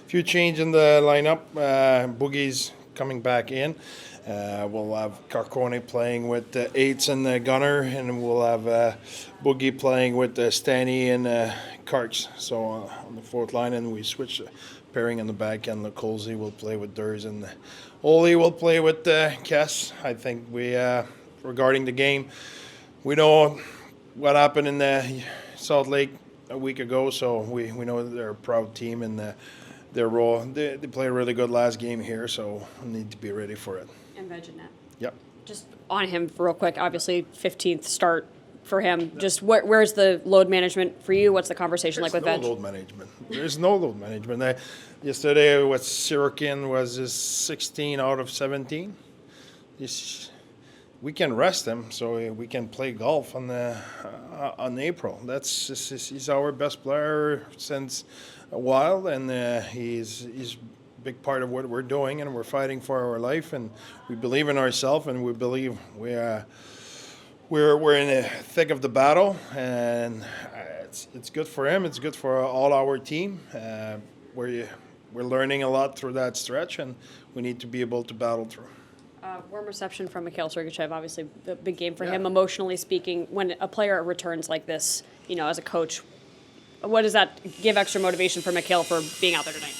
few change in the lineup. Boogie's coming back in. We'll have Carcone playing with Eights and Gunner, and we'll have Boogie playing with Stanny and Karks. So on the fourth line, and we switch pairing on the back end. Colsey will play with Durs, and Ole will play with Kess. I think we, regarding the game, we know what happened in Salt Lake a week ago, so we know they're a proud team, and their role. They played a really good last game here, so we need to be ready for it. And Vegenet. Yep. Just on him real quick, obviously 15th start for him. Just where's the load management for you? What's the conversation like with Veg? There's no load management. There's no load management. Yesterday, what Sorokin was his 16 out of 17. We can rest him, so we can play golf on April. He's our best player since a while, and he's big part of what we're doing, and we're fighting for our life, and we believe in ourselves, and we believe we're in the thick of the battle, and it's good for him. It's good for all our team. We're learning a lot through that stretch, and we need to be able to battle through. Warm reception from Mikhail Sergachev, obviously the big game for him, emotionally speaking. When a player returns like this, as a coach, what does that give extra motivation for Mikhail for being out there tonight?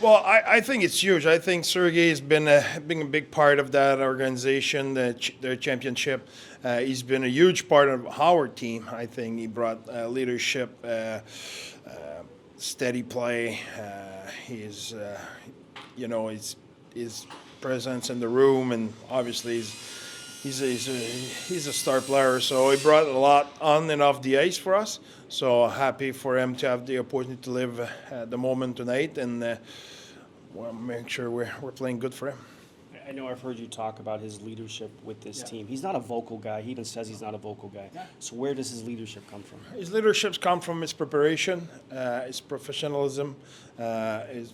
Well, I think it's huge. I think Sergei has been a big part of that organization, their championship. He's been a huge part of our team. I think he brought leadership, steady play. His presence in the room, and obviously he's a star player. So he brought a lot on and off the ice for us. So happy for him to have the opportunity to live the moment tonight, and we'll make sure we're playing good for him. I know I've heard you talk about his leadership with this team. He's not a vocal guy. He even says he's not a vocal guy. Yeah. So where does his leadership come from? His leadership's come from his preparation, his professionalism, as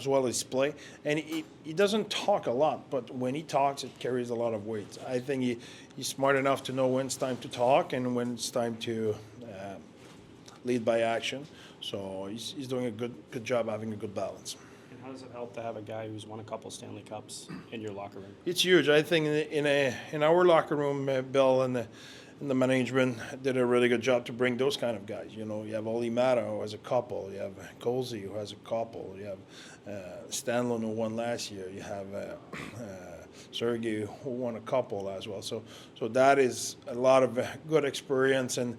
well as play. And he doesn't talk a lot, but when he talks, it carries a lot of weight. I think he's smart enough to know when it's time to talk and when it's time to lead by action. So he's doing a good job having a good balance. And how does it help to have a guy who's won a couple Stanley Cups in your locker room? It's huge. I think in our locker room, Bill and the management did a really good job to bring those kind of guys. You have Oli Mata, who has a couple. You have Colsey, who has a couple. You have Stanlon, who won last year. You have Sergei, who won a couple as well. So that is a lot of good experience, and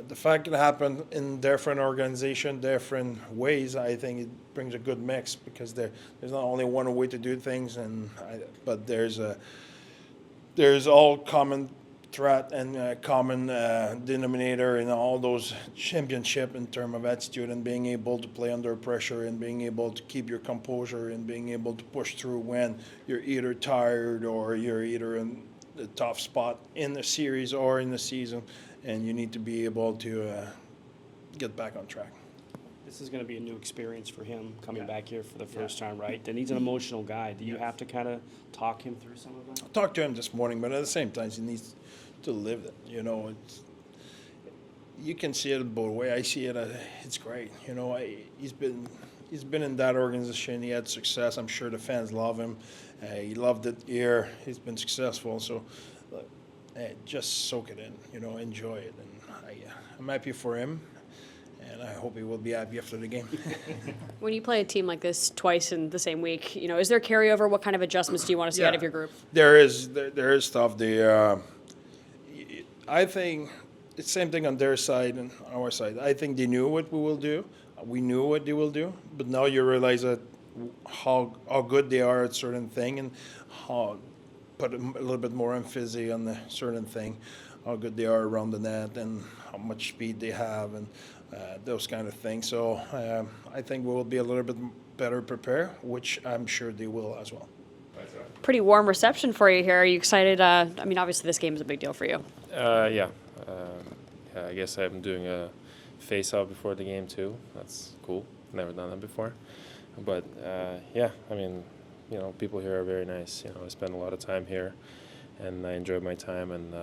the fact it happened in different organizations, different ways, I think it brings a good mix, because there's not only one way to do things, but there's all common threat and common denominator in all those championship in terms of attitude and being able to play under pressure and being able to keep your composure and being able to push through when you're either tired or you're either in a tough spot in the series or in the season, and you need to be able to get back on track. This is going to be a new experience for him coming back here for the first time, right? And he's an emotional guy. Do you have to kind of talk him through some of that? I talked to him this morning, but at the same time, he needs to live it. You can see it both ways. I see it. It's great. He's been in that organization. He had success. I'm sure the fans love him. He loved it here. He's been successful. So just soak it in. Enjoy it. And I'm happy for him. And I hope he will be happy after the game. When you play a team like this twice in the same week, is there carryover? What kind of adjustments do you want to see out of your group? There is stuff. I think it's the same thing on their side and our side. I think they knew what we will do. We knew what they will do. But now you realize that how good they are at certain thing, and how put a little bit more emphasis on the certain thing, how good they are around the net and how much speed they have, and those kind of things. So I think we will be a little bit better prepared, which I'm sure they will as well. Pretty warm reception for you here. Are you excited? Obviously this game is a big deal for you. Yeah. I guess I'm doing a face-off before the game too. That's cool. Never done that before. But people here are very nice. I spend a lot of time here, and I enjoyed my time, and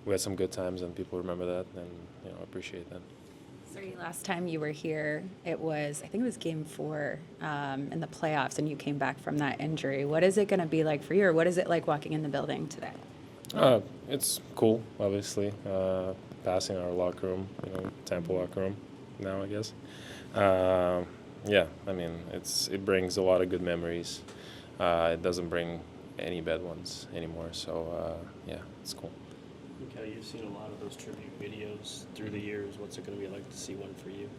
we had some good times, and people remember that, and I appreciate that. Sergey, last time you were here, I think it was game 4 in the playoffs, and you came back from that injury. What is it going to be like for you, or what is it like walking in the building today? It's cool, obviously. Passing our locker room, Tampa locker room now, I guess. Yeah, I mean, it brings a lot of good memories. It doesn't bring any bad ones anymore, so yeah, it's cool. Mikhail, you've seen a lot of those tribute videos through the years. What's it going to be like to see one for you?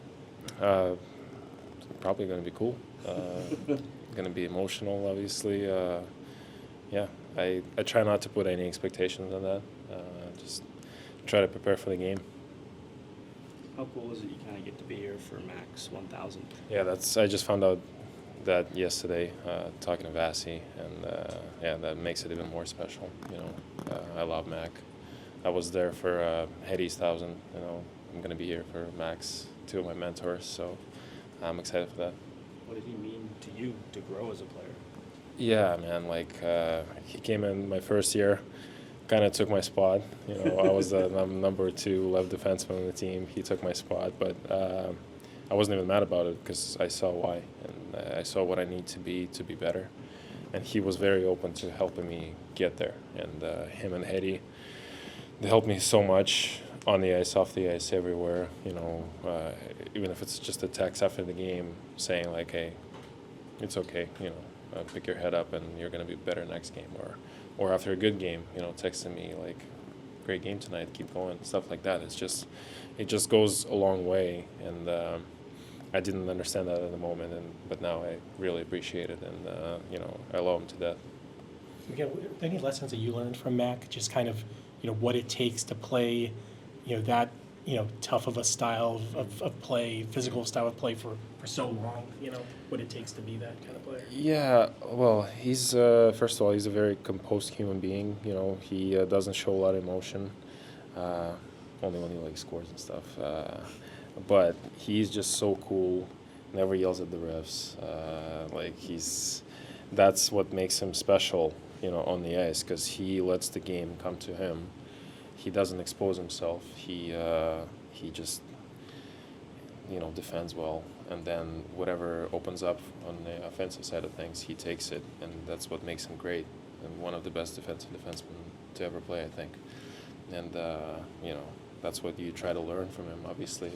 Probably going to be cool. Going to be emotional, obviously. Yeah, I try not to put any expectations on that. Just try to prepare for the game. How cool is it you kind of get to be here for Max 1000? Yeah, I just found out that yesterday, talking to Vasi, and yeah, that makes it even more special. I love Mac. I was there for Hetty's 1000. I'm going to be here for Max, 2 of my mentors, so I'm excited for that. What did he mean to you to grow as a player? Yeah, man, he came in my first year, kind of took my spot. I was the number 2 left defenseman on the team. He took my spot, but I wasn't even mad about it because I saw why, and I saw what I need to be better. And he was very open to helping me get there. And him and Hetty, they helped me so much on the ice, off the ice, everywhere. Even if it's just a text after the game saying like, "Hey, it's okay. Pick your head up, and you're going to be better next game." Or after a good game, texting me like, "Great game tonight. Keep going." Stuff like that. It just goes a long way. And I didn't understand that at the moment, but now I really appreciate it, and I love him to death. Again, were there any lessons that you learned from Mac? Just kind of, what it takes to play, that, tough of a style of play, physical style of play for so long. What it takes to be that kind of player. Yeah, well, he's first of all, he's a very composed human being. He doesn't show a lot of emotion, only when he scores and stuff. But he's just so cool. Never yells at the refs. That's what makes him special, on the ice, because he lets the game come to him. He doesn't expose himself. He just, defends well, and then whatever opens up on the offensive side of things, he takes it, and that's what makes him great and one of the best defensive defensemen to ever play, I think. And that's what you try to learn from him. Obviously,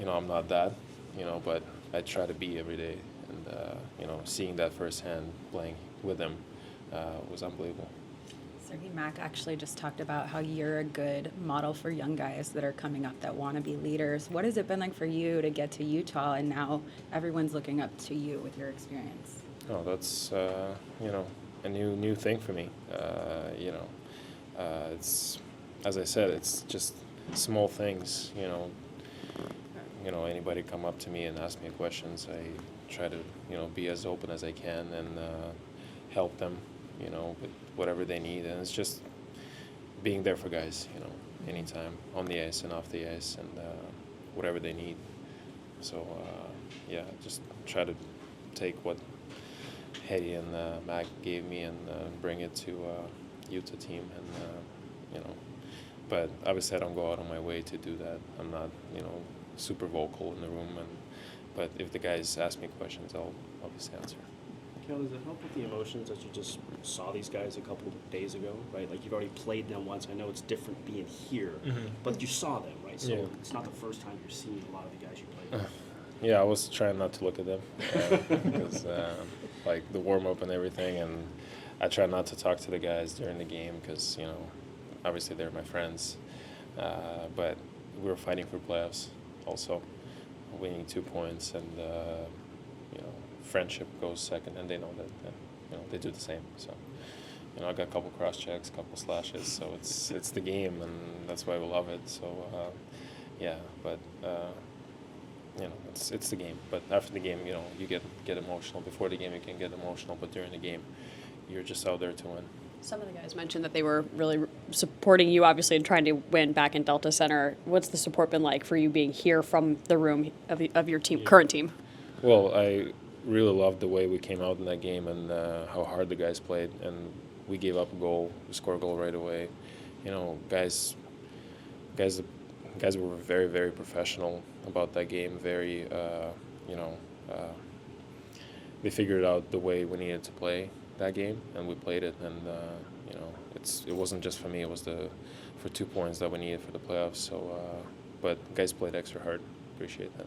I'm not that, but I try to be every day, and seeing that firsthand, playing with him, was unbelievable. Sergey, Mac actually just talked about how you're a good model for young guys that are coming up that want to be leaders. What has it been like for you to get to Utah, and now everyone's looking up to you with your experience? Oh, that's a new thing for me. It's, as I said, it's just small things. Anybody come up to me and ask me questions, I try to be as open as I can and help them. With whatever they need, and it's just being there for guys, anytime, on the ice and off the ice, and whatever they need. So, yeah, just try to take what Hetty and Mac gave me and bring it to Utah team, and but obviously I don't go out of my way to do that. I'm not, super vocal in the room, but if the guys ask me questions, I'll obviously answer. Mikhail, does it help with the emotions that you just saw these guys a couple of days ago, right? Like, you've already played them once. I know it's different being here, but you saw them, right? So It's not the first time you're seeing a lot of the guys you played with. Yeah, I was trying not to look at them because the warm-up and everything, and I try not to talk to the guys during the game because, obviously they're my friends, but we were fighting for playoffs also, winning 2 points, and friendship goes second, and they know that they do the same. So I got a couple cross checks, a couple slashes, so it's the game, and that's why we love it. So yeah, but it's the game. But after the game, you get emotional. Before the game, you can get emotional, but during the game, you're just out there to win. Some of the guys mentioned that they were really supporting you, obviously, and trying to win back in Delta Center. What's the support been like for you being here from the room of your team, current team? Well, I really loved the way we came out in that game and how hard the guys played, and we gave up a goal, we scored a goal right away. Guys, guys were very, very professional about that game. Very, they figured out the way we needed to play that game, and we played it. And it wasn't just for me; it was for 2 points that we needed for the playoffs. So, but guys played extra hard. Appreciate that.